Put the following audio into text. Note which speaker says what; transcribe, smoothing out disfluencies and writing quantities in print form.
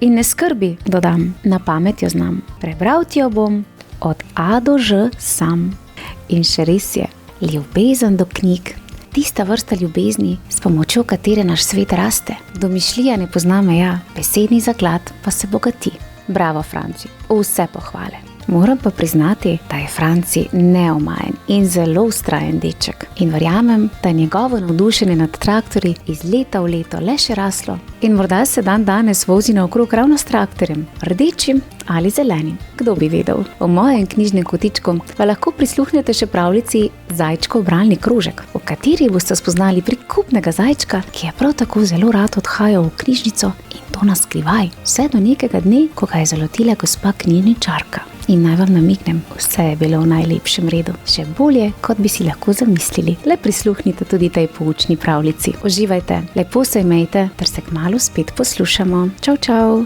Speaker 1: In ne skrbi, dodam, na pamet jo znam. Prebral ti jo bom od A do Ž sam. In še res je, ljubezen do knjig, tista vrsta ljubezni, s pomočjo katere naš svet raste. Domišljija ne pozna meja, besedni zaklad pa se bogati. Bravo, Franci, vse pohvale. Moram pa priznati, da je Franci neomajen in zelo vztrajen deček. In verjamem, da je njegovo navdušenje nad traktorji iz leta v leto le še raslo. In morda se dan danes vozi naokrog ravno s traktorjem, rdečim ali zelenim. Kdo bi vedel? V mojem knjižnem kotičku pa lahko prisluhnete še pravljici Zajčkov bralni krožek, v kateri boste spoznali prikupnega zajčka, ki je prav tako zelo rad odhajal v knjižnico in to na skrivaj, vse do nekega dne, ko ga je zalotila gospa knjižničarka. In naj vam namignem, vse je bilo v najlepšem redu. Še bolje, kot bi si lahko zamislili. Le prisluhnite tudi tej poučni pravljici. Uživajte, lepo se imejte, ter se kmalu spet poslušamo. Čau, čau!